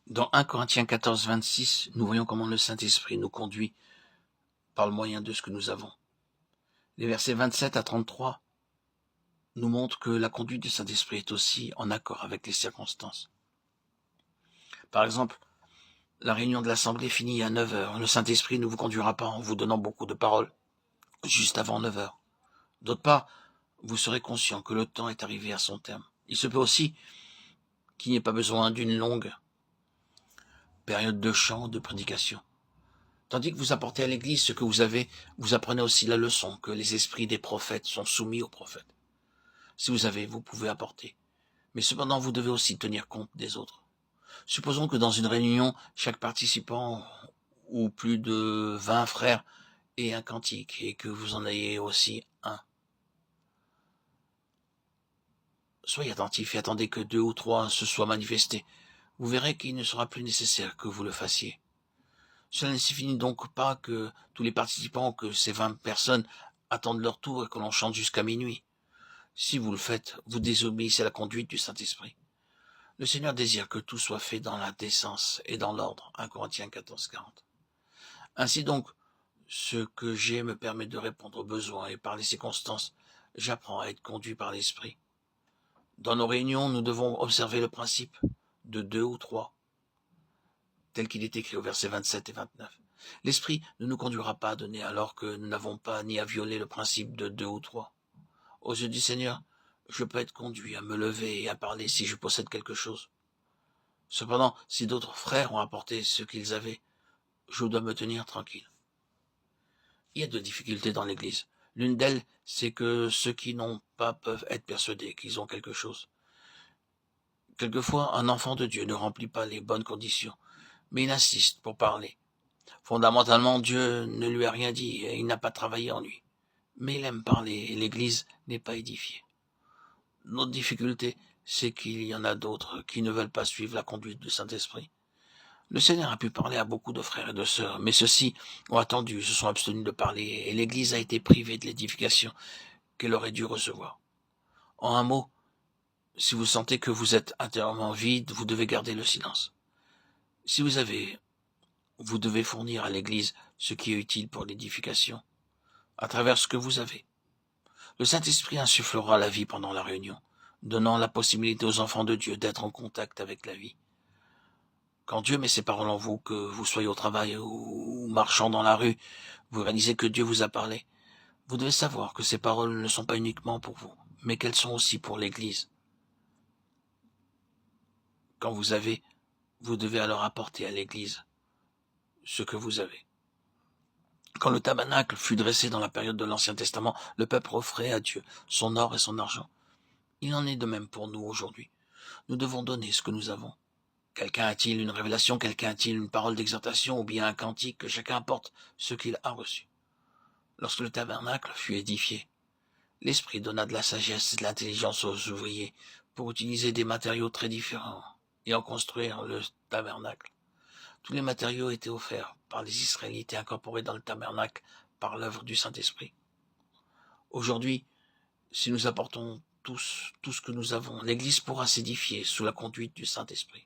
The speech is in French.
Dans 1 Corinthiens 14, 26, nous voyons comment le Saint-Esprit nous conduit par le moyen de ce que nous avons. Les versets 27 à 33 nous montrent que la conduite du Saint-Esprit est aussi en accord avec les circonstances. Par exemple, la réunion de l'Assemblée finit à 9 heures. Le Saint-Esprit ne vous conduira pas en vous donnant beaucoup de paroles juste avant 9 heures. D'autre part, vous serez conscient que le temps est arrivé à son terme. Il se peut aussi qu'il n'y ait pas besoin d'une longue période de chant, de prédication. Tandis que vous apportez à l'Église ce que vous avez, vous apprenez aussi la leçon que les esprits des prophètes sont soumis aux prophètes. Si vous avez, vous pouvez apporter. Mais cependant, vous devez aussi tenir compte des autres. Supposons que dans une réunion, chaque participant, ou plus de 20 frères, ait un cantique, et que vous en ayez aussi un. Soyez attentifs et attendez que 2 ou 3 se soient manifestés. Vous verrez qu'il ne sera plus nécessaire que vous le fassiez. Cela ne signifie donc pas que tous les participants, que ces 20 personnes attendent leur tour et que l'on chante jusqu'à minuit. Si vous le faites, vous désobéissez à la conduite du Saint-Esprit. Le Seigneur désire que tout soit fait dans la décence et dans l'ordre. 1 Corinthiens 14, 40. Ainsi donc, ce que j'ai me permet de répondre aux besoins et par les circonstances, j'apprends à être conduit par l'Esprit. Dans nos réunions, nous devons observer le principe de 2 ou 3, tel qu'il est écrit au verset 27 et 29. L'Esprit ne nous conduira pas à donner alors que nous n'avons pas ni à violer le principe de 2 ou 3. Aux yeux du Seigneur, je peux être conduit à me lever et à parler si je possède quelque chose. Cependant, si d'autres frères ont apporté ce qu'ils avaient, je dois me tenir tranquille. Il y a deux difficultés dans l'Église. L'une d'elles, c'est que ceux qui n'ont pas peuvent être persuadés qu'ils ont quelque chose. Quelquefois, un enfant de Dieu ne remplit pas les bonnes conditions, mais il insiste pour parler. Fondamentalement, Dieu ne lui a rien dit et il n'a pas travaillé en lui. Mais il aime parler et l'Église n'est pas édifiée. Notre difficulté, c'est qu'il y en a d'autres qui ne veulent pas suivre la conduite du Saint-Esprit. Le Seigneur a pu parler à beaucoup de frères et de sœurs, mais ceux-ci ont attendu, se sont abstenus de parler, et l'Église a été privée de l'édification qu'elle aurait dû recevoir. En un mot, si vous sentez que vous êtes intérieurement vide, vous devez garder le silence. Si vous avez, vous devez fournir à l'Église ce qui est utile pour l'édification, à travers ce que vous avez. Le Saint-Esprit insufflera la vie pendant la réunion, donnant la possibilité aux enfants de Dieu d'être en contact avec la vie. Quand Dieu met ses paroles en vous, que vous soyez au travail ou marchant dans la rue, vous réalisez que Dieu vous a parlé. Vous devez savoir que ces paroles ne sont pas uniquement pour vous, mais qu'elles sont aussi pour l'Église. Quand vous avez, vous devez alors apporter à l'Église ce que vous avez. Quand le tabernacle fut dressé dans la période de l'Ancien Testament, le peuple offrait à Dieu son or et son argent. Il en est de même pour nous aujourd'hui. Nous devons donner ce que nous avons. Quelqu'un a-t-il une révélation, quelqu'un a-t-il une parole d'exhortation ou bien un cantique, que chacun apporte ce qu'il a reçu. Lorsque le tabernacle fut édifié, l'Esprit donna de la sagesse et de l'intelligence aux ouvriers pour utiliser des matériaux très différents et en construire le tabernacle. Tous les matériaux étaient offerts par les Israélites et incorporés dans le tabernacle par l'œuvre du Saint-Esprit. Aujourd'hui, si nous apportons tout ce que nous avons, l'Église pourra s'édifier sous la conduite du Saint-Esprit.